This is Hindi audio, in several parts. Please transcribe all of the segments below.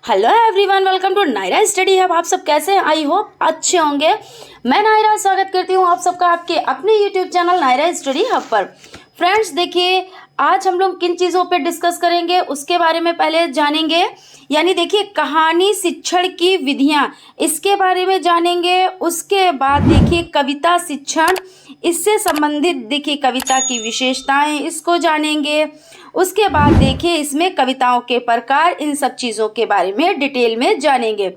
Hello everyone, welcome to Naira study hub. आप सब कैसे हैं? आई होप अच्छे होंगे। मैं नायरा स्वागत करती हूँ आप सबका आपके अपने YouTube channel Naira study hub पर। फ्रेंड्स देखिए, आज हम लोग किन चीज़ों पे डिस्कस करेंगे उसके बारे में पहले जानेंगे। यानी देखिए, कहानी शिक्षण की विधियाँ, इसके बारे में जानेंगे। उसके बाद देखिए कविता शिक्षण, इससे संबंधित देखिए कविता की विशेषताएं, इसको जानेंगे। उसके बाद देखिए इसमें कविताओं के प्रकार, इन सब चीज़ों के बारे में डिटेल में जानेंगे।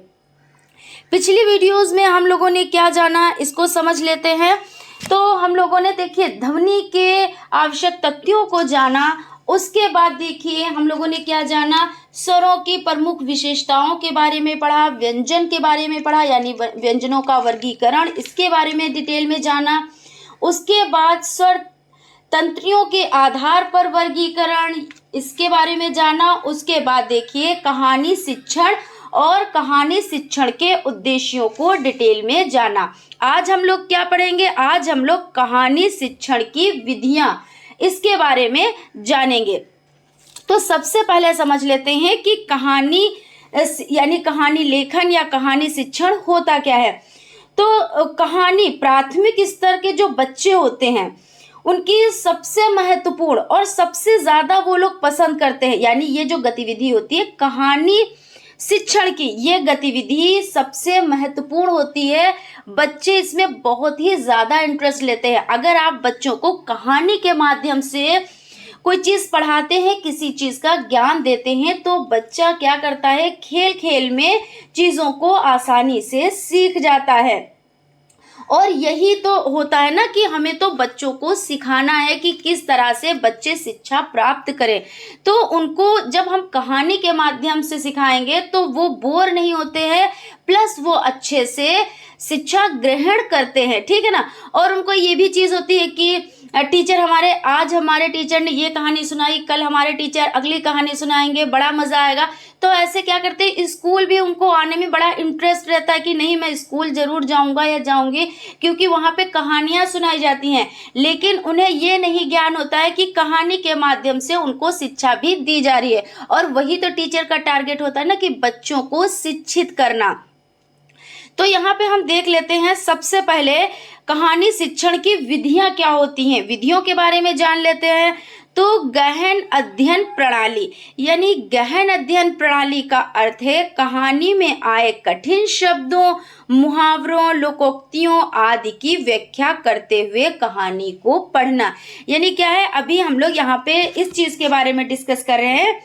पिछली वीडियोस में हम लोगों ने क्या जाना, इसको समझ लेते हैं। तो हम लोगों ने देखिए ध्वनि के आवश्यक तथ्यों को जाना। उसके बाद देखिए हम लोगों ने क्या जाना, स्वरों की प्रमुख विशेषताओं के बारे में पढ़ा, व्यंजन के बारे में पढ़ा, यानी व्यंजनों का वर्गीकरण, इसके बारे में डिटेल में जाना। उसके बाद स्वर तंत्रियों के आधार पर वर्गीकरण, इसके बारे में जाना। उसके बाद देखिए कहानी शिक्षण और कहानी शिक्षण के उद्देश्यों को डिटेल में जाना। आज हम लोग क्या पढ़ेंगे? आज हम लोग कहानी शिक्षण की विधियां, इसके बारे में जानेंगे। तो सबसे पहले समझ लेते हैं कि कहानी यानी कहानी लेखन या कहानी शिक्षण होता क्या है। तो कहानी प्राथमिक स्तर के जो बच्चे होते हैं उनकी सबसे महत्वपूर्ण और सबसे ज़्यादा वो लोग पसंद करते हैं, यानी ये जो गतिविधि होती है कहानी शिक्षण की, ये गतिविधि सबसे महत्वपूर्ण होती है। बच्चे इसमें बहुत ही ज़्यादा इंटरेस्ट लेते हैं। अगर आप बच्चों को कहानी के माध्यम से कोई चीज़ पढ़ाते हैं, किसी चीज़ का ज्ञान देते हैं, तो बच्चा क्या करता है, खेल खेल में चीज़ों को आसानी से सीख जाता है। और यही तो होता है ना कि हमें तो बच्चों को सिखाना है कि किस तरह से बच्चे शिक्षा प्राप्त करें। तो उनको जब हम कहानी के माध्यम से सिखाएंगे तो वो बोर नहीं होते हैं, प्लस वो अच्छे से शिक्षा ग्रहण करते हैं, ठीक है ना। और उनको ये भी चीज़ होती है कि टीचर आज हमारे टीचर ने ये कहानी सुनाई, कल हमारे टीचर अगली कहानी सुनाएंगे, बड़ा मज़ा आएगा। तो ऐसे क्या करते हैं, स्कूल भी उनको आने में बड़ा इंटरेस्ट रहता है कि नहीं, मैं स्कूल ज़रूर जाऊंगा या जाऊंगी, क्योंकि वहाँ पे कहानियाँ सुनाई जाती हैं। लेकिन उन्हें ये नहीं ज्ञान होता है कि कहानी के माध्यम से उनको शिक्षा भी दी जा रही है। और वही तो टीचर का टारगेट होता है ना, कि बच्चों को शिक्षित करना। तो यहाँ पे हम देख लेते हैं सबसे पहले कहानी शिक्षण की विधियां क्या होती हैं, विधियों के बारे में जान लेते हैं। तो गहन अध्ययन प्रणाली, यानी गहन अध्ययन प्रणाली का अर्थ है कहानी में आए कठिन शब्दों, मुहावरों, लोकोक्तियों आदि की व्याख्या करते हुए कहानी को पढ़ना। यानी क्या है, अभी हम लोग यहाँ पे इस चीज के बारे में डिस्कस कर रहे हैं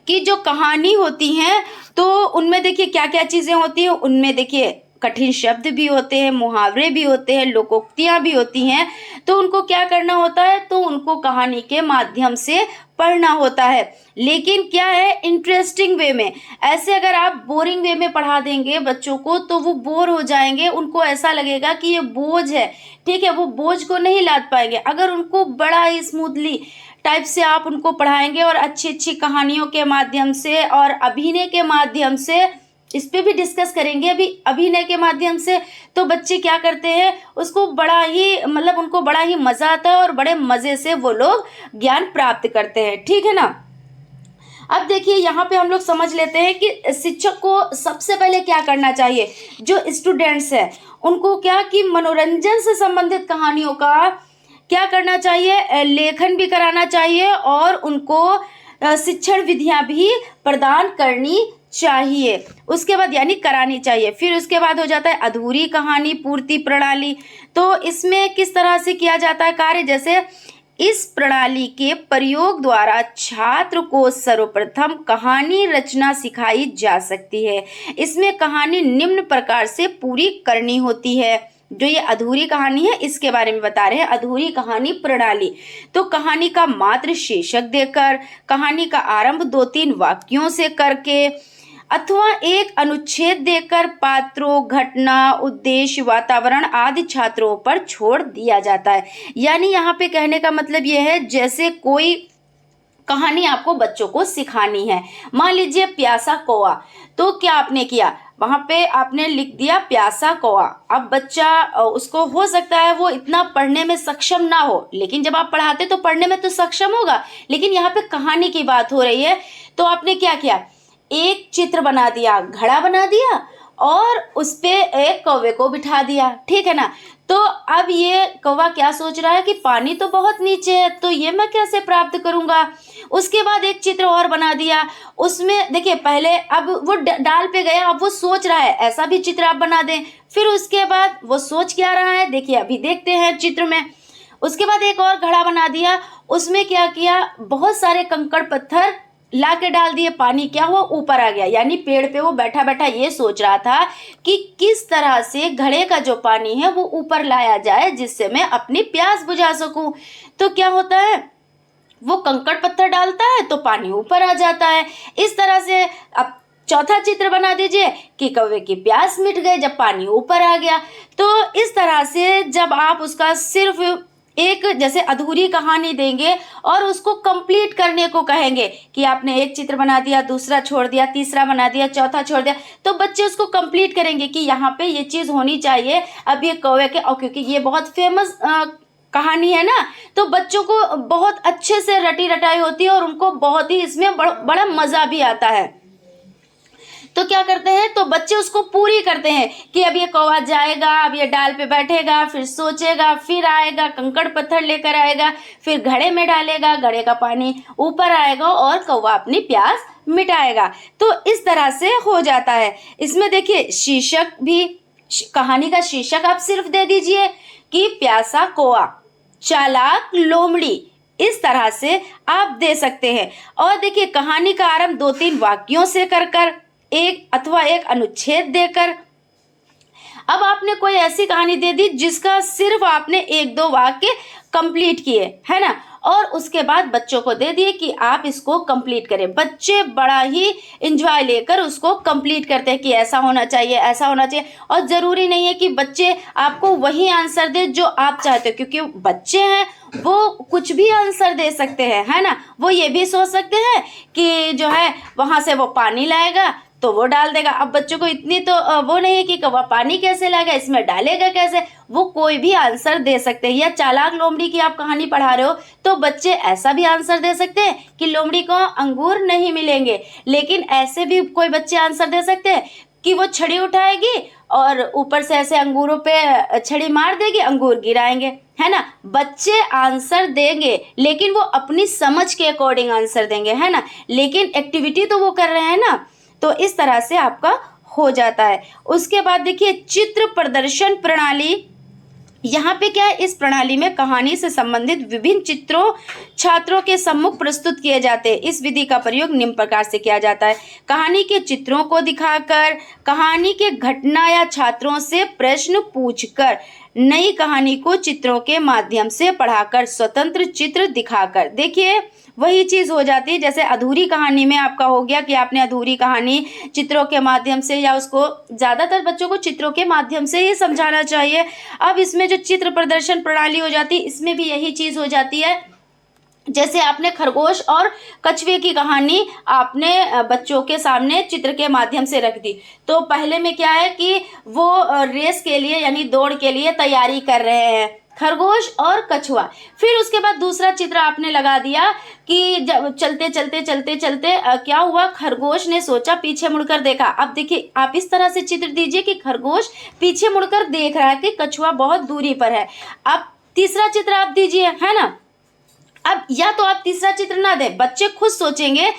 कि जो कहानी होती हैं तो उनमें देखिए क्या क्या चीजें होती हैं। उनमें देखिए कठिन शब्द भी होते हैं, मुहावरे भी होते हैं, लोकोक्तियां भी होती हैं। तो उनको क्या करना होता है, तो उनको कहानी के माध्यम से पढ़ना होता है। लेकिन क्या है, इंटरेस्टिंग वे में। ऐसे अगर आप बोरिंग वे में पढ़ा देंगे बच्चों को तो वो बोर हो जाएंगे, उनको ऐसा लगेगा कि ये बोझ है, ठीक है, वो बोझ को नहीं लाद पाएंगे। अगर उनको बड़ा ही स्मूथली टाइप से आप उनको पढ़ाएंगे और अच्छी अच्छी कहानियों के माध्यम से और अभिनय के माध्यम से, इस पे भी डिस्कस करेंगे अभी, अभिनय के माध्यम से, तो बच्चे क्या करते हैं, उसको बड़ा ही उनको बड़ा ही मज़ा आता है और बड़े मज़े से वो लोग ज्ञान प्राप्त करते हैं, ठीक है ना। अब देखिए यहाँ पे हम लोग समझ लेते हैं कि शिक्षक को सबसे पहले क्या करना चाहिए। जो स्टूडेंट्स हैं उनको क्या कि मनोरंजन से संबंधित कहानियों का क्या करना चाहिए, लेखन भी कराना चाहिए और उनको शिक्षण विधियां भी प्रदान करनी चाहिए। उसके बाद यानी करानी चाहिए। फिर उसके बाद हो जाता है अधूरी कहानी पूर्ति प्रणाली। तो इसमें किस तरह से किया जाता है कार्य, जैसे इस प्रणाली के प्रयोग द्वारा छात्र को सर्वप्रथम कहानी रचना सिखाई जा सकती है। इसमें कहानी निम्न प्रकार से पूरी करनी होती है। जो ये अधूरी कहानी है इसके बारे में बता रहे हैं, अधूरी कहानी प्रणाली। तो कहानी का मात्र शीर्षक देकर, कहानी का आरंभ 2-3 वाक्यों से करके, अथवा एक अनुच्छेद देकर पात्रों, घटना, उद्देश्य, वातावरण आदि छात्रों पर छोड़ दिया जाता है। यानी यहाँ पे कहने का मतलब ये है, जैसे कोई कहानी आपको बच्चों को सिखानी है, मान लीजिए प्यासा कौआ, तो क्या आपने किया, वहां पे आपने लिख दिया प्यासा कौआ। अब बच्चा उसको हो सकता है वो इतना पढ़ने में सक्षम ना हो, लेकिन जब आप पढ़ाते तो पढ़ने में तो सक्षम होगा। लेकिन यहाँ पे कहानी की बात हो रही है, तो आपने क्या किया, एक चित्र बना दिया, घड़ा बना दिया और उस पे एक कौवे को बिठा दिया, ठीक है ना। तो अब ये कौवा क्या सोच रहा है कि पानी तो बहुत नीचे है, तो ये मैं कैसे प्राप्त करूंगा। उसके बाद एक चित्र और बना दिया, उसमें देखिए पहले अब वो डाल पे गया, अब वो सोच रहा है ऐसा भी चित्र आप बना दें। फिर उसके बाद वो सोच क्या रहा है, देखिए अभी देखते हैं चित्र में। उसके बाद एक और घड़ा बना दिया, उसमें क्या किया, बहुत सारे कंकड़ पत्थर ला के डाल दिए, पानी क्या हुआ, ऊपर आ गया। यानी पेड़ पे वो बैठा बैठा ये सोच रहा था कि किस तरह से घड़े का जो पानी है वो ऊपर लाया जाए जिससे मैं अपनी प्यास बुझा सकूं। तो क्या होता है, वो कंकड़ पत्थर डालता है तो पानी ऊपर आ जाता है। इस तरह से अब चौथा चित्र बना दीजिए कि कौवे की प्यास मिट गई जब पानी ऊपर आ गया। तो इस तरह से जब आप उसका सिर्फ एक जैसे अधूरी कहानी देंगे और उसको कंप्लीट करने को कहेंगे कि आपने एक चित्र बना दिया, दूसरा छोड़ दिया, तीसरा बना दिया, चौथा छोड़ दिया, तो बच्चे उसको कंप्लीट करेंगे कि यहाँ पे ये चीज़ होनी चाहिए। अब ये कौवे के, और क्योंकि ये बहुत फेमस कहानी है ना, तो बच्चों को बहुत अच्छे से रटी रटाई होती है और उनको बहुत ही इसमें बड़ा मज़ा भी आता है। तो क्या करते हैं, तो बच्चे उसको पूरी करते हैं कि अब ये कौवा जाएगा, अब ये डाल पे बैठेगा, फिर सोचेगा, फिर आएगा, कंकड़ पत्थर लेकर आएगा, फिर घड़े में डालेगा, घड़े का पानी ऊपर आएगा और कौवा अपनी प्यास मिटाएगा। तो इस तरह से हो जाता है। इसमें देखिए शीर्षक भी, कहानी का शीर्षक आप सिर्फ दे दीजिए कि प्यासा कौवा, चालाक लोमड़ी, इस तरह से आप दे सकते हैं। और देखिए कहानी का आरंभ 2-3 वाक्यों से कर एक अथवा एक अनुच्छेद देकर। अब आपने कोई ऐसी कहानी दे दी जिसका सिर्फ आपने 1-2 वाक्य कंप्लीट किए, है ना, और उसके बाद बच्चों को दे दिए कि आप इसको कंप्लीट करें। बच्चे बड़ा ही एंजॉय लेकर उसको कंप्लीट करते हैं कि ऐसा होना चाहिए, ऐसा होना चाहिए। और ज़रूरी नहीं है कि बच्चे आपको वही आंसर दे जो आप चाहते हो, क्योंकि बच्चे हैं वो कुछ भी आंसर दे सकते हैं, है ना। वो ये भी सोच सकते हैं कि जो है वहाँ से वो पानी लाएगा तो वो डाल देगा। अब बच्चों को इतनी तो वो नहीं है कि कौवा पानी कैसे लाएगा, इसमें डालेगा कैसे, वो कोई भी आंसर दे सकते हैं। या चालाक लोमड़ी की आप कहानी पढ़ा रहे हो तो बच्चे ऐसा भी आंसर दे सकते हैं कि लोमड़ी को अंगूर नहीं मिलेंगे, लेकिन ऐसे भी कोई बच्चे आंसर दे सकते हैं कि वो छड़ी उठाएगी और ऊपर से ऐसे अंगूरों पे छड़ी मार देगी, अंगूर गिराएंगे, है ना। बच्चे आंसर देंगे लेकिन वो अपनी समझ के अकॉर्डिंग आंसर देंगे, है ना, लेकिन एक्टिविटी तो वो कर रहे हैं ना। तो इस तरह से आपका हो जाता है। उसके बाद देखिए चित्र प्रदर्शन प्रणाली, यहाँ पे क्या है, इस प्रणाली में कहानी से संबंधित विभिन्न चित्रों छात्रों के सम्मुख प्रस्तुत किए जाते हैं। इस विधि का प्रयोग निम्न प्रकार से किया जाता है। कहानी के चित्रों को दिखाकर, कहानी के घटना या छात्रों से प्रश्न पूछकर, नई कहानी को चित्रों के माध्यम से पढ़ाकर, स्वतंत्र चित्र दिखाकर। देखिए वही चीज़ हो जाती है जैसे अधूरी कहानी में आपका हो गया कि आपने अधूरी कहानी चित्रों के माध्यम से, या उसको ज़्यादातर बच्चों को चित्रों के माध्यम से ही समझाना चाहिए। अब इसमें जो चित्र प्रदर्शन प्रणाली हो जाती है, इसमें भी यही चीज़ हो जाती है। जैसे आपने खरगोश और कछुए की कहानी आपने बच्चों के सामने चित्र के माध्यम से रख दी, तो पहले में क्या है कि वो रेस के लिए यानी दौड़ के लिए तैयारी कर रहे हैं, खरगोश और कछुआ। फिर उसके बाद दूसरा चित्र आपने लगा दिया कि जब चलते चलते चलते चलते क्या हुआ, खरगोश ने सोचा, पीछे मुड़कर देखा। अब देखिए आप इस तरह से चित्र दीजिए कि खरगोश पीछे मुड़कर देख रहा है कि कछुआ बहुत दूरी पर है। अब तीसरा चित्र आप दीजिए, है ना। अब या तो आप तीसरा चित्र ना दें, बच्चे खुद सोचेंगे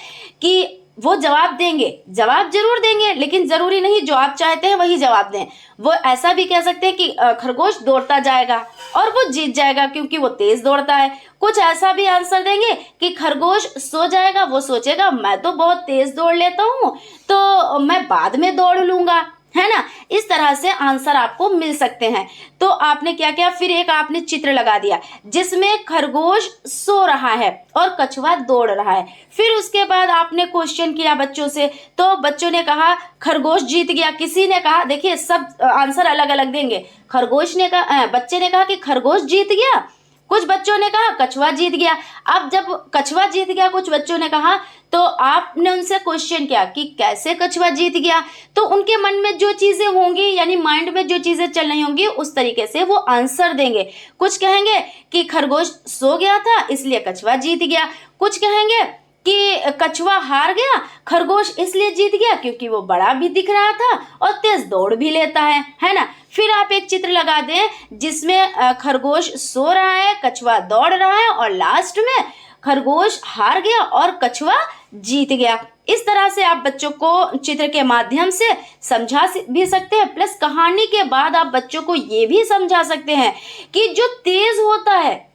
कि वो जवाब देंगे, जवाब जरूर देंगे, लेकिन जरूरी नहीं जो आप चाहते हैं वही जवाब दें। वो ऐसा भी कह सकते हैं कि खरगोश दौड़ता जाएगा और वो जीत जाएगा क्योंकि वो तेज दौड़ता है। कुछ ऐसा भी आंसर देंगे कि खरगोश सो जाएगा, वो सोचेगा मैं तो बहुत तेज दौड़ लेता हूँ तो मैं बाद में दौड़ लूंगा, है ना। इस तरह से आंसर आपको मिल सकते हैं। तो आपने क्या किया, फिर एक आपने चित्र लगा दिया जिसमें खरगोश सो रहा है और कछुआ दौड़ रहा है। फिर उसके बाद आपने क्वेश्चन किया बच्चों से, तो बच्चों ने कहा खरगोश जीत गया, किसी ने कहा, देखिए सब आंसर अलग अलग देंगे। खरगोश ने कहा, बच्चे ने कहा कि खरगोश जीत गया, कुछ बच्चों ने कहा कछुआ जीत गया। अब जब कछुआ जीत गया कुछ बच्चों ने कहा, तो आपने उनसे क्वेश्चन किया कि कैसे कछुआ जीत गया, तो उनके मन में जो चीजें होंगी यानी माइंड में जो चीजें चल रही होंगी उस तरीके से वो आंसर देंगे। कुछ कहेंगे कि खरगोश सो गया था इसलिए कछुआ जीत गया, कुछ कहेंगे कि कछुआ हार गया, खरगोश इसलिए जीत गया क्योंकि वो बड़ा भी दिख रहा था और तेज दौड़ भी लेता है ना। फिर आप एक चित्र लगा दें जिसमें खरगोश सो रहा है, कछुआ दौड़ रहा है और लास्ट में खरगोश हार गया और कछुआ जीत गया। इस तरह से आप बच्चों को चित्र के माध्यम से समझा भी सकते हैं, प्लस कहानी के बाद आप बच्चों को ये भी समझा सकते हैं कि जो तेज होता है,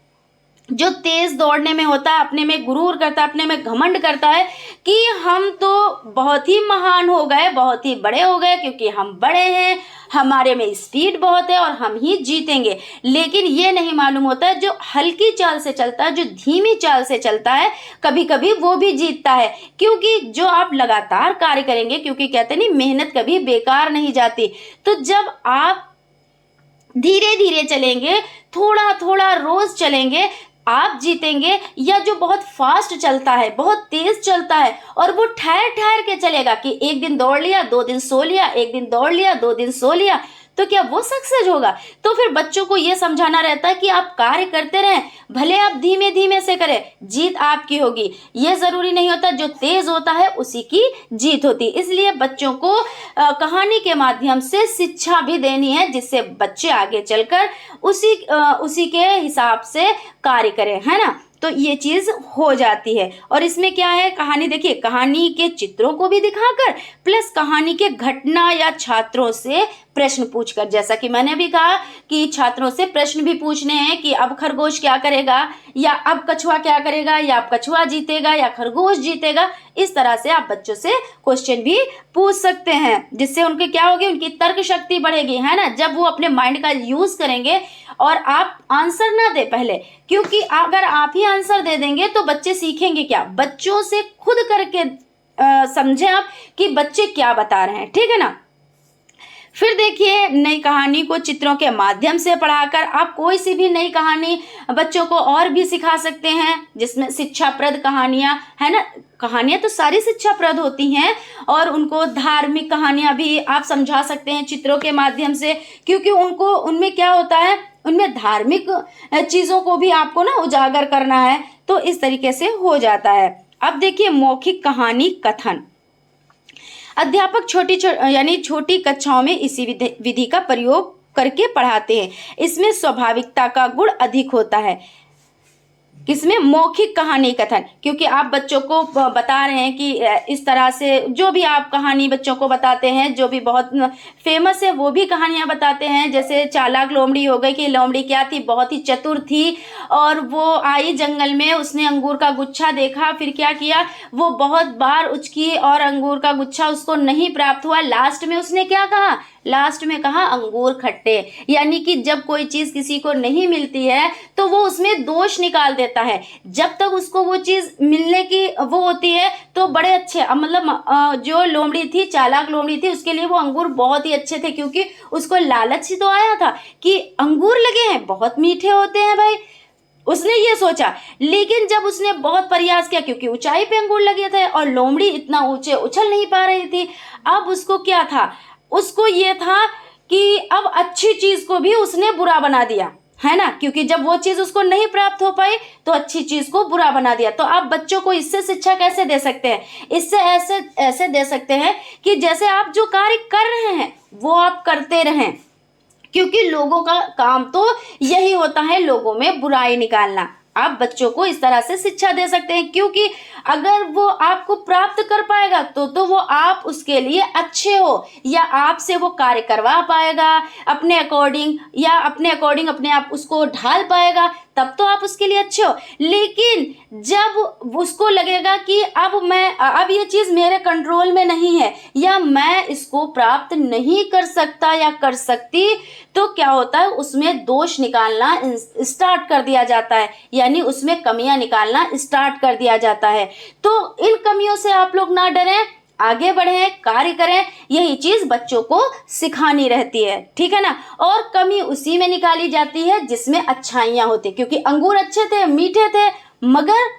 जो तेज दौड़ने में होता है, अपने में गुरूर करता है, अपने में घमंड करता है कि हम तो बहुत ही महान हो गए, बहुत ही बड़े हो गए क्योंकि हम बड़े हैं, हमारे में स्पीड बहुत है और हम ही जीतेंगे। लेकिन ये नहीं मालूम होता है जो हल्की चाल से चलता है, जो धीमी चाल से चलता है, कभी कभी वो भी जीतता है। क्योंकि जो आप लगातार कार्य करेंगे, क्योंकि कहते नहीं मेहनत कभी बेकार नहीं जाती, तो जब आप धीरे धीरे चलेंगे, थोड़ा थोड़ा रोज चलेंगे, आप जीतेंगे। या जो बहुत फास्ट चलता है, बहुत तेज चलता है और वो ठहर ठहर के चलेगा कि एक दिन दौड़ लिया, 2 दिन सो लिया, एक दिन दौड़ लिया, 2 दिन सो लिया, तो क्या वो सक्सेस होगा? तो फिर बच्चों को ये समझाना रहता है कि आप कार्य करते रहें, भले आप धीमे धीमे से करें, जीत आपकी होगी। ये जरूरी नहीं होता जो तेज होता है उसी की जीत होती। इसलिए बच्चों को कहानी के माध्यम से शिक्षा भी देनी है जिससे बच्चे आगे चलकर उसी के हिसाब से कार्य करें, है ना। तो ये चीज हो जाती है। और इसमें क्या है, कहानी देखिए, कहानी के चित्रों को भी दिखाकर प्लस कहानी के घटना या छात्रों से प्रश्न पूछकर, जैसा कि मैंने भी कहा कि छात्रों से प्रश्न भी पूछने हैं कि अब खरगोश क्या करेगा, या अब कछुआ क्या करेगा, या अब कछुआ जीतेगा या खरगोश जीतेगा। इस तरह से आप बच्चों से क्वेश्चन भी पूछ सकते हैं, जिससे उनके क्या होगी, उनकी तर्क शक्ति बढ़ेगी, है ना। जब वो अपने माइंड का यूज करेंगे और आप आंसर ना दे पहले, क्योंकि अगर आप ही आंसर दे देंगे तो बच्चे सीखेंगे क्या। बच्चों से खुद करके समझें आप कि बच्चे क्या बता रहे हैं, ठीक है ना। फिर देखिए, नई कहानी को चित्रों के माध्यम से पढ़ाकर आप कोई सी भी नई कहानी बच्चों को और भी सिखा सकते हैं, जिसमें शिक्षाप्रद कहानियां, है ना। कहानियां तो सारी शिक्षाप्रद होती हैं और उनको धार्मिक कहानियां भी आप समझा सकते हैं चित्रों के माध्यम से, क्योंकि उनमें क्या होता है, उनमें धार्मिक चीजों को भी आपको ना उजागर करना है, तो इस तरीके से हो जाता है। अब देखिए, मौखिक कहानी कथन। अध्यापक छोटी कक्षाओं में इसी विधि का प्रयोग करके पढ़ाते हैं। इसमें स्वाभाविकता का गुण अधिक होता है। किसमें? मौखिक कहानी कथन, क्योंकि आप बच्चों को बता रहे हैं कि इस तरह से जो भी आप कहानी बच्चों को बताते हैं, जो भी बहुत फेमस है वो भी कहानियां बताते हैं। जैसे चालाक लोमड़ी हो गई, कि लोमड़ी क्या थी, बहुत ही चतुर थी और वो आई जंगल में, उसने अंगूर का गुच्छा देखा, फिर क्या किया, वो बहुत बार उचकी और अंगूर का गुच्छा उसको नहीं प्राप्त हुआ। लास्ट में उसने क्या कहा, लास्ट में कहा अंगूर खट्टे। यानी कि जब कोई चीज किसी को नहीं मिलती है तो वो उसमें दोष निकाल देता है। जब तक उसको वो चीज मिलने की वो होती है तो बड़े अच्छे, मतलब जो लोमड़ी थी, चालाक लोमड़ी थी, उसके लिए वो अंगूर बहुत ही अच्छे थे, क्योंकि उसको लालच ही तो आया था कि अंगूर लगे हैं, बहुत मीठे होते हैं भाई, उसने ये सोचा। लेकिन जब उसने बहुत प्रयास किया, क्योंकि ऊंचाई पे अंगूर लगे थे और लोमड़ी इतना ऊंचे उछल नहीं पा रही थी, अब उसको क्या था, उसको ये था कि अब अच्छी चीज को भी उसने बुरा बना दिया, है ना। क्योंकि जब वो चीज उसको नहीं प्राप्त हो पाई तो अच्छी चीज को बुरा बना दिया। तो आप बच्चों को इससे शिक्षा कैसे दे सकते हैं, इससे ऐसे दे सकते हैं कि जैसे आप जो कार्य कर रहे हैं वो आप करते रहें, क्योंकि लोगों का काम तो यही होता है, लोगों में बुराई निकालना। आप बच्चों को इस तरह से शिक्षा दे सकते हैं, क्योंकि अगर वो आपको प्राप्त कर पाएगा तो वो आप उसके लिए अच्छे हो, या आपसे वो कार्य करवा पाएगा अपने अकॉर्डिंग, या अपने अकॉर्डिंग अपने आप उसको ढाल पाएगा, तब तो आप उसके लिए अच्छे हो। लेकिन जब उसको लगेगा कि अब ये चीज मेरे कंट्रोल में नहीं है, या मैं इसको प्राप्त नहीं कर सकता या कर सकती, तो क्या होता है, उसमें दोष निकालना स्टार्ट कर दिया जाता है, यानी उसमें कमियां निकालना स्टार्ट कर दिया जाता है। तो इन कमियों से आप लोग ना डरें, आगे बढ़ें, कार्य करें, यही चीज बच्चों को सिखानी रहती है, ठीक है ना। और कमी उसी में निकाली जाती है जिसमें अच्छाइयां होती, क्योंकि अंगूर अच्छे थे, मीठे थे, मगर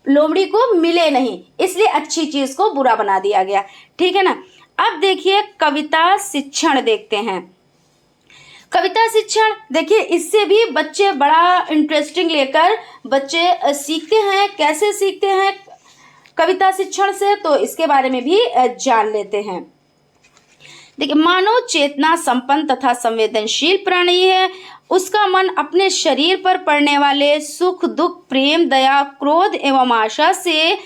लोमड़ी को मिले नहीं, इसलिए अच्छी चीज को बुरा बना दिया गया, ठीक है ना। अब देखिए, कविता शिक्षण देखते हैं। कविता शिक्षण देखिए, इससे भी बच्चे बड़ा इंटरेस्टिंग लेकर बच्चे सीखते हैं। कैसे सीखते हैं? कविता शिक्षण से, तो इसके बारे में भी जान लेते हैं। देखिए, मानव चेतना संपन्न तथा संवेदनशील प्राणी है। उसका मन अपने शरीर पर पड़ने वाले सुख दुख, प्रेम, दया, क्रोध एवं आशा से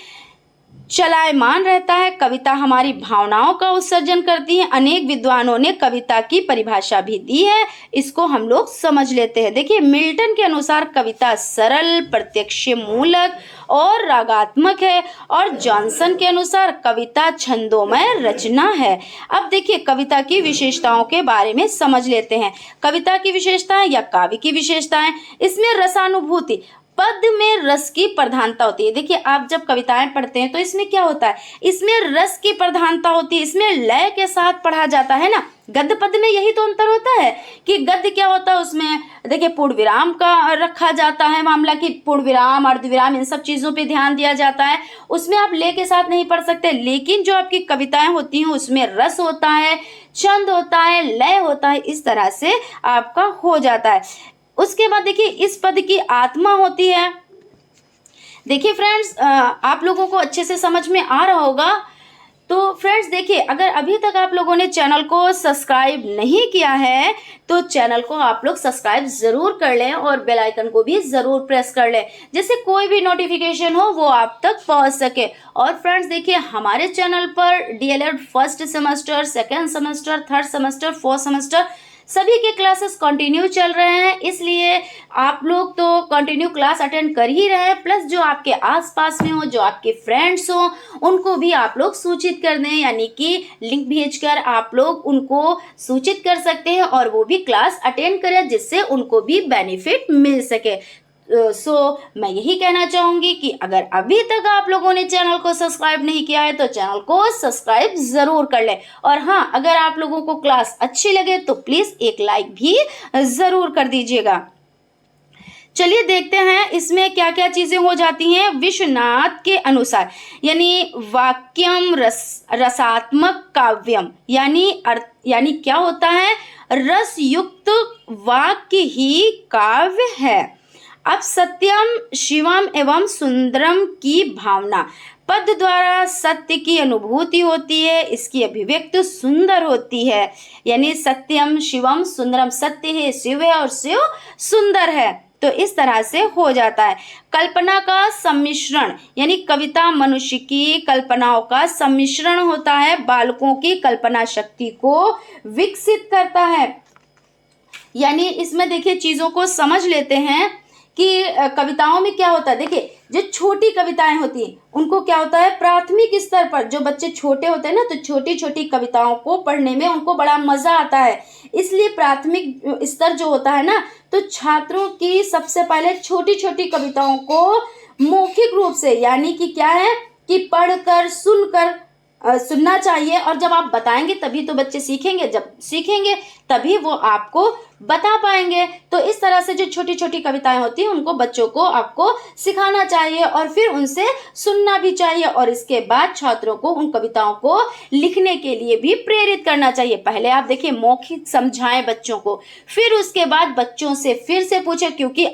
चलायमान रहता है। कविता हमारी भावनाओं का उत्सर्जन करती है। अनेक विद्वानों ने कविता की परिभाषा भी दी है, इसको हम लोग समझ लेते हैं। देखिए, मिल्टन के अनुसार कविता सरल, प्रत्यक्ष मूलक और रागात्मक है, और जॉनसन के अनुसार कविता छंदोमय रचना है। अब देखिए, कविता की विशेषताओं के बारे में समझ लेते हैं। कविता की विशेषताएं या काव्य की विशेषताएं, इसमें रसानुभूति, पद में रस की प्रधानता होती है। देखिए, आप जब कविताएं पढ़ते हैं तो इसमें क्या होता है, इसमें रस की प्रधानता होती है, इसमें लय के साथ पढ़ा जाता है ना। गद्य पद में यही तो अंतर होता है कि गद्य क्या होता है, उसमें देखिए पूर्ण विराम का रखा जाता है मामला, कि पूर्ण विराम, अर्धविराम, इन सब चीज़ों पे ध्यान दिया जाता है। उसमें आप लय के साथ नहीं पढ़ सकते। लेकिन जो आपकी कविताएं होती हैं उसमें रस होता है, छंद होता है, लय होता है, इस तरह से आपका हो जाता है। उसके बाद देखिए, इस पद की आत्मा होती है। देखिए फ्रेंड्स, आप लोगों को अच्छे से समझ में आ रहा होगा। तो फ्रेंड्स देखिए, अगर अभी तक आप लोगों ने चैनल को सब्सक्राइब नहीं किया है तो चैनल को आप लोग सब्सक्राइब ज़रूर कर लें और बेल आइकन को भी ज़रूर प्रेस कर लें, जिससे कोई भी नोटिफिकेशन हो वो आप तक पहुंच सके। और फ्रेंड्स देखिए, हमारे चैनल पर DElEd first semester, second semester, third semester, fourth semester सभी के क्लासेस कंटिन्यू चल रहे हैं, इसलिए आप लोग तो कंटिन्यू क्लास अटेंड कर ही रहे हैं। प्लस जो आपके आसपास में हो, जो आपके फ्रेंड्स हो, उनको भी आप लोग सूचित कर दें, यानी कि लिंक भेजकर आप लोग उनको सूचित कर सकते हैं और वो भी क्लास अटेंड करें, जिससे उनको भी बेनिफिट मिल सके। मैं यही कहना चाहूँगी कि अगर अभी तक आप लोगों ने चैनल को सब्सक्राइब नहीं किया है तो चैनल को सब्सक्राइब ज़रूर कर लें। और हाँ, अगर आप लोगों को क्लास अच्छी लगे तो प्लीज़ एक लाइक भी ज़रूर कर दीजिएगा। चलिए देखते हैं इसमें क्या क्या चीज़ें हो जाती हैं विश्वनाथ के अनुसार। यानी वाक्यम रसात्मक काव्यम, यानी क्या होता है, रस युक्त वाक्य ही काव्य है। अब सत्यम शिवम एवं सुंदरम की भावना, पद द्वारा सत्य की अनुभूति होती है, इसकी अभिव्यक्ति सुंदर होती है। यानी सत्यम शिवम सुंदरम, सत्य है, शिव है और शिव सुंदर है, तो इस तरह से हो जाता है। कल्पना का सम्मिश्रण, यानी कविता मनुष्य की कल्पनाओं का सम्मिश्रण होता है, बालकों की कल्पना शक्ति को विकसित करता है। यानी इसमें देखिए चीज़ों को समझ लेते हैं कि कविताओं में क्या होता है। देखिए, जो छोटी कविताएं होती हैं उनको क्या होता है, प्राथमिक स्तर पर जो बच्चे छोटे होते हैं ना, तो छोटी छोटी कविताओं को पढ़ने में उनको बड़ा मज़ा आता है। इसलिए प्राथमिक स्तर जो होता है ना, तो छात्रों की सबसे पहले छोटी छोटी कविताओं को मौखिक रूप से, यानी कि क्या है कि पढ़कर सुनकर सुनना चाहिए। और जब आप बताएंगे तभी तो बच्चे सीखेंगे, जब सीखेंगे तभी वो आपको बता पाएंगे। तो इस तरह से जो छोटी छोटी कविताएं होती हैं उनको बच्चों को आपको सिखाना चाहिए और फिर उनसे सुनना भी चाहिए। और इसके बाद छात्रों को उन कविताओं को लिखने के लिए भी प्रेरित करना चाहिए। पहले आप देखिए मौखिक समझाएं बच्चों को, फिर उसके बाद बच्चों से फिर से पूछें, क्योंकि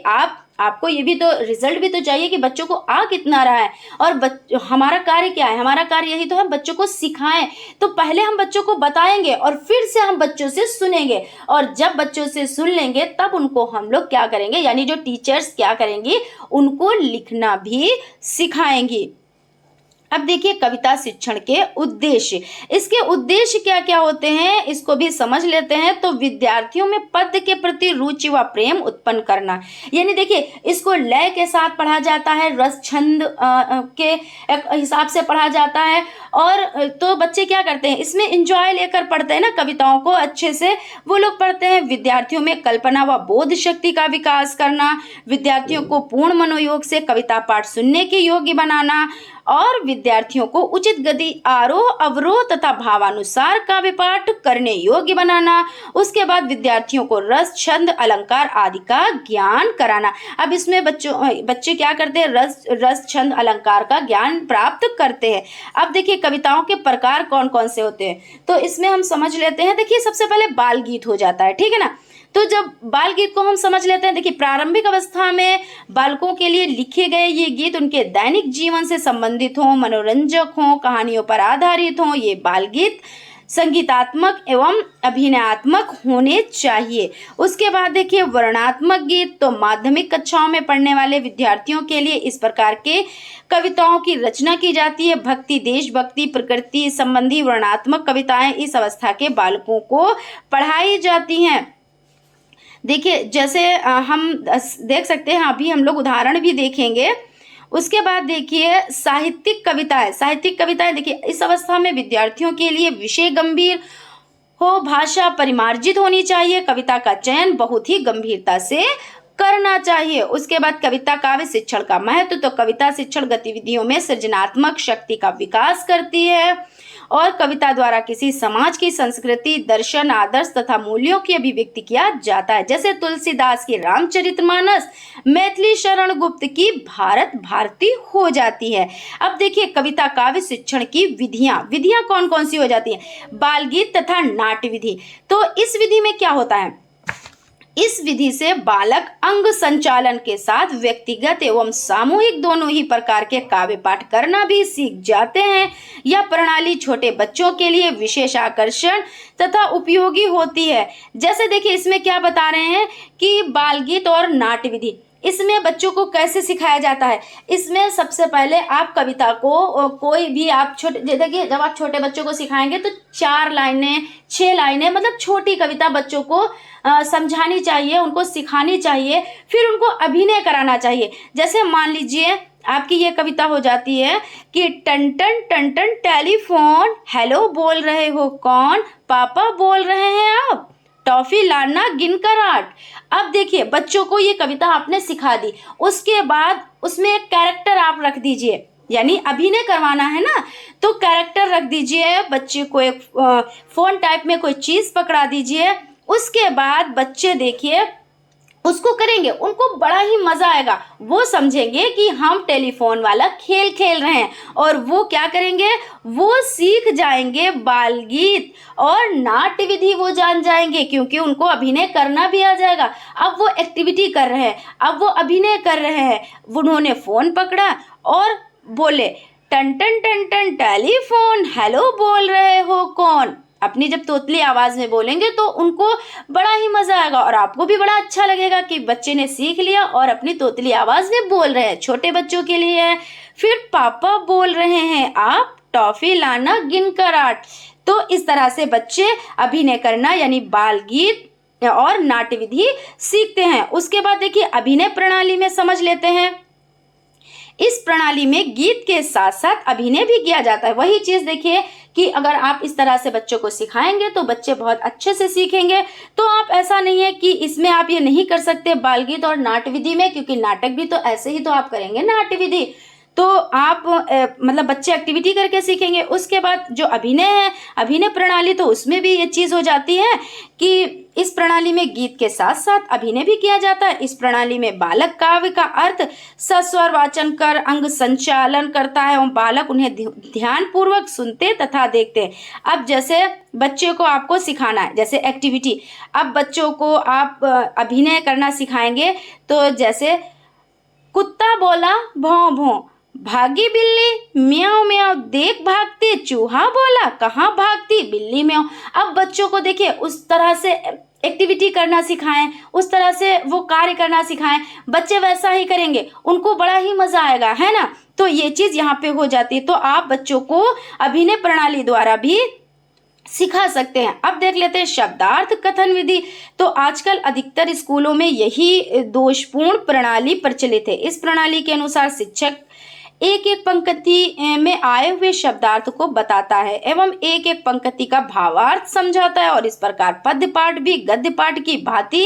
आपको ये भी तो रिजल्ट भी तो चाहिए कि बच्चों को आ कितना रहा है। और हमारा कार्य क्या है, हमारा कार्य यही तो है बच्चों को सिखाएं। तो पहले हम बच्चों को बताएंगे और फिर से हम बच्चों से सुनेंगे, और जब बच्चों से सुन लेंगे तब उनको हम लोग क्या करेंगे, यानी जो टीचर्स क्या करेंगी, उनको लिखना भी सिखाएंगी। अब देखिए कविता शिक्षण के उद्देश्य, इसके उद्देश्य क्या क्या होते हैं इसको भी समझ लेते हैं। तो विद्यार्थियों में पद के प्रति रुचि व प्रेम उत्पन्न करना, यानी देखिए इसको लय के साथ पढ़ा जाता है, रस छंद के हिसाब से पढ़ा जाता है। और तो बच्चे क्या करते हैं, इसमें एंजॉय लेकर पढ़ते हैं ना, कविताओं को अच्छे से वो लोग पढ़ते हैं। विद्यार्थियों में कल्पना व बोध शक्ति का विकास करना, विद्यार्थियों को पूर्ण मनोयोग से कविता पाठ सुनने के योग्य बनाना, और विद्यार्थियों को उचित गति, आरोह अवरोह तथा भावानुसार काव्य पाठ करने योग्य बनाना। उसके बाद विद्यार्थियों को रस छंद अलंकार आदि का ज्ञान कराना। अब इसमें बच्चे क्या करते हैं, रस छंद अलंकार का ज्ञान प्राप्त करते हैं। अब देखिए कविताओं के प्रकार कौन कौन से होते हैं, तो इसमें हम समझ लेते हैं। देखिए सबसे पहले बाल गीत हो जाता है, ठीक है ना। तो जब बाल गीत को हम समझ लेते हैं, देखिए प्रारंभिक अवस्था में बालकों के लिए लिखे गए ये गीत उनके दैनिक जीवन से संबंधित हों, मनोरंजक हों, कहानियों पर आधारित हों, ये बाल गीत संगीतात्मक एवं अभिनयात्मक होने चाहिए। उसके बाद देखिए वर्णनात्मक गीत, तो माध्यमिक कक्षाओं में पढ़ने वाले विद्यार्थियों के लिए इस प्रकार के कविताओं की रचना की जाती है। भक्ति, देशभक्ति, प्रकृति संबंधी वर्णनात्मक कविताएं इस अवस्था के बालकों को पढ़ाई जाती हैं। देखिए जैसे हम देख सकते हैं, अभी हम लोग उदाहरण भी देखेंगे। उसके बाद देखिए साहित्यिक कविताएं देखिए इस अवस्था में विद्यार्थियों के लिए विषय गंभीर हो, भाषा परिमार्जित होनी चाहिए, कविता का चयन बहुत ही गंभीरता से करना चाहिए। उसके बाद कविता काव्य शिक्षण का महत्व, तो कविता शिक्षण गतिविधियों में सृजनात्मक शक्ति का विकास करती है और कविता द्वारा किसी समाज की संस्कृति, दर्शन, आदर्श तथा मूल्यों की अभिव्यक्ति किया जाता है। जैसे तुलसीदास की रामचरितमानस मैथिली शरण गुप्त की भारत भारती हो जाती है। अब देखिए कविता काव्य शिक्षण की विधियां कौन कौन सी हो जाती हैं? बाल गीत तथा नाट्य विधि। तो इस विधि में क्या होता है? इस विधि से बालक अंग संचालन के साथ व्यक्तिगत एवं सामूहिक दोनों ही प्रकार के काव्य पाठ करना भी सीख जाते हैं। यह प्रणाली छोटे बच्चों के लिए विशेष आकर्षण तथा उपयोगी होती है। जैसे देखिए इसमें क्या बता रहे हैं कि बाल गीत और नाट्य विधि, इसमें बच्चों को कैसे सिखाया जाता है? इसमें सबसे पहले आप कविता को कोई भी आप देखिए जब आप छोटे बच्चों को सिखाएंगे तो 4 लाइनें 6 लाइनें मतलब छोटी कविता बच्चों को समझानी चाहिए, उनको सिखानी चाहिए, फिर उनको अभिनय कराना चाहिए। जैसे मान लीजिए आपकी ये कविता हो जाती है कि टन टन टन टन टेलीफोन, हेलो बोल रहे हो कौन, पापा बोल रहे हैं आप, टॉफी लाना गिनकर 8। अब देखिए बच्चों को ये कविता आपने सिखा दी, उसके बाद उसमें एक कैरेक्टर आप रख दीजिए, यानी अभिनय करवाना है ना, तो कैरेक्टर रख दीजिए, बच्चे को एक फोन टाइप में कोई चीज पकड़ा दीजिए। उसके बाद बच्चे देखिए उसको करेंगे, उनको बड़ा ही मजा आएगा, वो समझेंगे कि हम टेलीफोन वाला खेल खेल रहे हैं और वो क्या करेंगे, वो सीख जाएंगे बाल गीत और नाट्य विधि वो जान जाएंगे, क्योंकि उनको अभिनय करना भी आ जाएगा। अब वो एक्टिविटी कर रहे हैं, अब वो अभिनय कर रहे हैं, उन्होंने फोन पकड़ा और बोले टन टन टन टन टेलीफोन, हेलो बोल रहे हो कौन। अपनी जब तोतली आवाज में बोलेंगे तो उनको बड़ा ही मजा आएगा और आपको भी बड़ा अच्छा लगेगा कि बच्चे ने सीख लिया और अपनी तोतली आवाज में बोल रहे हैं। छोटे बच्चों के लिए है। फिर पापा बोल रहे हैं आप, टॉफी लाना गिनकर 8। तो इस तरह से बच्चे अभिनय करना यानी बाल गीत और नाट्य विधि सीखते हैं। उसके बाद देखिए अभिनय प्रणाली में समझ लेते हैं। इस प्रणाली में गीत के साथ साथ अभिनय भी किया जाता है। वही चीज देखिए कि अगर आप इस तरह से बच्चों को सिखाएंगे तो बच्चे बहुत अच्छे से सीखेंगे। तो आप ऐसा नहीं है कि इसमें आप ये नहीं कर सकते बाल गीत और नाट्य विधि में, क्योंकि नाटक भी तो ऐसे ही तो आप करेंगे नाट्य विधि, तो आप मतलब बच्चे एक्टिविटी करके सीखेंगे। उसके बाद जो अभिनय है, अभिनय प्रणाली, तो उसमें भी ये चीज हो जाती है कि इस प्रणाली में गीत के साथ साथ अभिनय भी किया जाता है। इस प्रणाली में बालक काव्य का अर्थ सस्वर वाचन कर अंग संचालन करता है एवं बालक उन्हें ध्यान पूर्वक सुनते तथा देखते हैं। अब जैसे बच्चे को आपको सिखाना है, जैसे एक्टिविटी, अब बच्चों को आप अभिनय करना सिखाएंगे तो जैसे कुत्ता बोला भौं भौं, भागी बिल्ली म्याऊं म्याऊं, देख भागती, चूहा बोला कहाँ भागती, बिल्ली म्याऊं। अब बच्चों को देखिए उस तरह से एक्टिविटी करना सिखाएं, उस तरह से वो कार्य करना सिखाएं, बच्चे वैसा ही करेंगे, उनको बड़ा ही मजा आएगा, है ना। तो ये चीज यहाँ पे हो जाती है। तो आप बच्चों को अभिनय प्रणाली द्वारा भी सिखा सकते हैं। अब देख लेते हैं शब्दार्थ कथन विधि। तो आजकल अधिकतर स्कूलों में यही दोषपूर्ण प्रणाली प्रचलित है। इस प्रणाली के अनुसार शिक्षक एक एक पंक्ति में आए हुए शब्दार्थ को बताता है एवं एक एक पंक्ति का भावार्थ समझाता है और इस प्रकार पद्य पाठ भी गद्य पाठ की भांति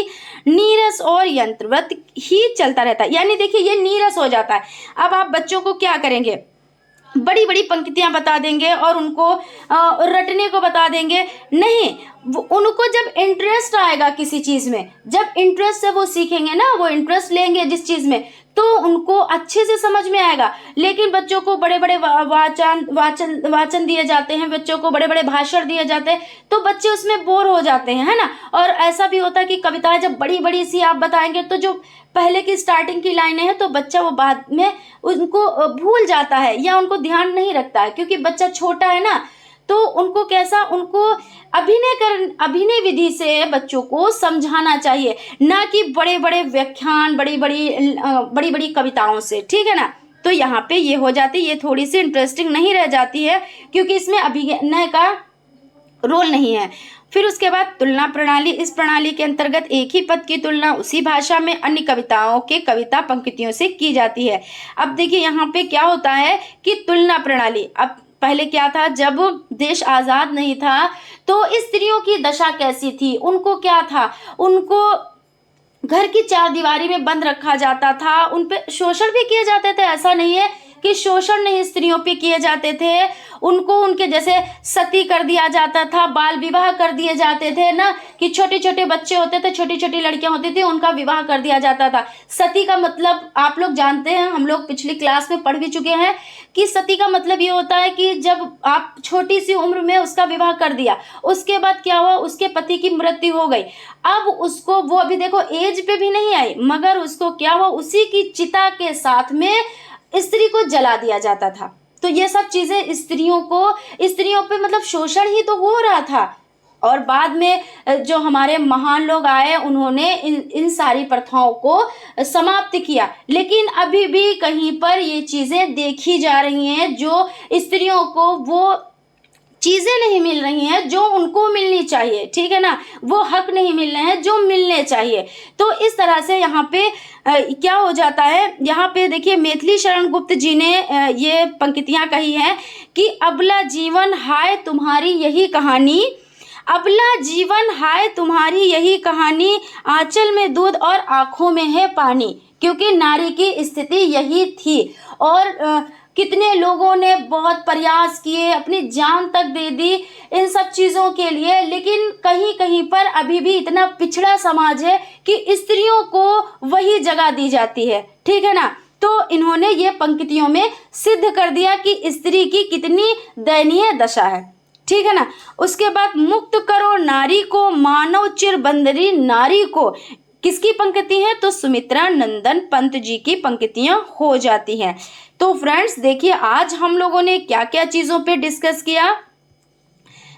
नीरस और यंत्रवत ही चलता रहता है। यानी देखिए ये नीरस हो जाता है। अब आप बच्चों को क्या करेंगे, बड़ी बड़ी पंक्तियां बता देंगे और उनको रटने को बता देंगे, नहीं, उनको जब इंटरेस्ट आएगा किसी चीज में, जब इंटरेस्ट से वो सीखेंगे ना, वो इंटरेस्ट लेंगे जिस चीज में, तो उनको अच्छे से समझ में आएगा। लेकिन बच्चों को बड़े बड़े वाचन दिए जाते हैं, बच्चों को बड़े बड़े भाषण दिए जाते हैं, तो बच्चे उसमें बोर हो जाते हैं, है ना। और ऐसा भी होता है कि कविताएं जब बड़ी बड़ी सी आप बताएंगे तो जो पहले की स्टार्टिंग की लाइनें हैं तो बच्चा वो बाद में उनको भूल जाता है या उनको ध्यान नहीं रखता है, क्योंकि बच्चा छोटा है ना। तो उनको कैसा, उनको अभिनय विधि से बच्चों को समझाना चाहिए, ना कि बड़े बड़े व्याख्यान, बड़ी बड़ी कविताओं से, ठीक है ना। तो यहाँ पे ये हो जाती है, ये थोड़ी सी इंटरेस्टिंग नहीं रह जाती है, क्योंकि इसमें अभिनय का रोल नहीं है। फिर उसके बाद तुलना प्रणाली, इस प्रणाली के अंतर्गत एक ही पद की तुलना उसी भाषा में अन्य कविताओं के कविता पंक्तियों से की जाती है। अब देखिए यहाँ पे क्या होता है कि तुलना प्रणाली, अब पहले क्या था, जब देश आजाद नहीं था तो स्त्रियों की दशा कैसी थी, उनको क्या था, उनको घर की चार दीवारी में बंद रखा जाता था, उन पे शोषण भी किए जाते थे। ऐसा नहीं है कि शोषण नहीं स्त्रियों पे किए जाते थे, उनको उनके जैसे सती कर दिया जाता था, बाल विवाह कर दिए जाते थे ना, कि छोटे छोटे बच्चे होते थे, छोटी छोटी लड़कियां होती थी, उनका विवाह कर दिया जाता था। सती का मतलब आप लोग जानते हैं, हम लोग पिछली क्लास में पढ़ भी चुके हैं कि सती का मतलब ये होता है कि जब आप छोटी सी उम्र में उसका विवाह कर दिया, उसके बाद क्या हुआ, उसके पति की मृत्यु हो गई, अब उसको, वो अभी देखो एज पे भी नहीं आई, मगर उसको क्या हुआ, उसी की चिता के साथ में स्त्री को जला दिया जाता था। तो ये सब चीजें स्त्रियों पे मतलब शोषण ही तो हो रहा था। और बाद में जो हमारे महान लोग आए, उन्होंने इन सारी प्रथाओं को समाप्त किया, लेकिन अभी भी कहीं पर ये चीजें देखी जा रही हैं, जो स्त्रियों को वो चीजें नहीं मिल रही हैं जो उनको मिलनी चाहिए, ठीक है ना, वो हक नहीं मिल रहे हैं जो मिलने चाहिए। तो इस तरह से यहाँ पे क्या हो जाता है, यहाँ पे देखिए मैथिली शरण गुप्त जी ने ये पंक्तियां कही हैं कि अबला जीवन हाय तुम्हारी यही कहानी, अबला जीवन हाय तुम्हारी यही कहानी, आंचल में दूध और आंखों में है पानी, क्योंकि नारी की स्थिति यही थी। और कितने लोगों ने बहुत प्रयास किए, अपनी जान तक दे दी इन सब चीज़ों के लिए, लेकिन कहीं कहीं पर अभी भी इतना पिछड़ा समाज है कि स्त्रियों को वही जगह दी जाती है, ठीक है ना। तो इन्होंने ये पंक्तियों में सिद्ध कर दिया कि स्त्री की कितनी दयनीय दशा है, ठीक है ना। उसके बाद मुक्त करो नारी को, मानव चिर बंदरी नारी को, किसकी पंक्ति है, तो सुमित्रा नंदन पंत जी की पंक्तियां हो जाती हैं। तो फ्रेंड्स देखिए आज हम लोगों ने क्या क्या चीजों पे डिस्कस किया,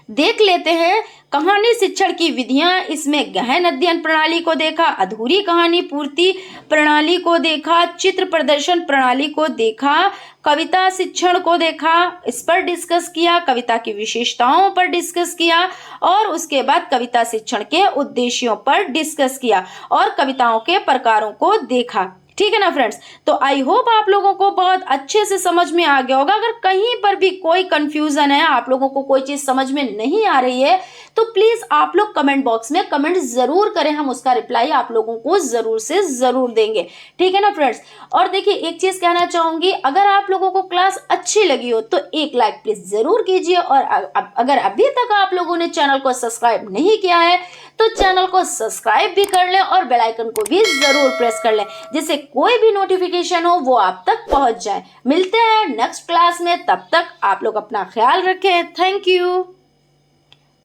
देख लेते हैं। कहानी शिक्षण की विधियां, इसमें गहन अध्ययन प्रणाली को देखा, अधूरी कहानी पूर्ति प्रणाली को देखा, चित्र प्रदर्शन प्रणाली को देखा, कविता शिक्षण को देखा, इस पर डिस्कस किया, कविता की विशेषताओं पर डिस्कस किया, और उसके बाद कविता शिक्षण के उद्देश्यों पर डिस्कस किया, और कविताओं के प्रकारों को देखा, ठीक है ना फ्रेंड्स। तो आई होप आप लोगों को बहुत अच्छे से समझ में आ गया होगा। अगर कहीं पर भी कोई कंफ्यूजन है, आप लोगों को कोई चीज समझ में नहीं आ रही है, तो प्लीज आप लोग कमेंट बॉक्स में कमेंट जरूर करें, हम उसका रिप्लाई आप लोगों को जरूर से जरूर देंगे, ठीक है ना फ्रेंड्स। और देखिए एक चीज कहना चाहूंगी, अगर आप लोगों को क्लास अच्छी लगी हो तो एक लाइक प्लीज जरूर कीजिए, और अगर अभी तक आप लोगों ने चैनल को सब्सक्राइब नहीं किया है तो चैनल को सब्सक्राइब भी कर लें और बेल आइकन को भी जरूर प्रेस कर लें, जिससे कोई भी नोटिफिकेशन हो वो आप तक पहुंच जाए। मिलते हैं नेक्स्ट क्लास में, तब तक आप लोग अपना ख्याल रखें। Thank you.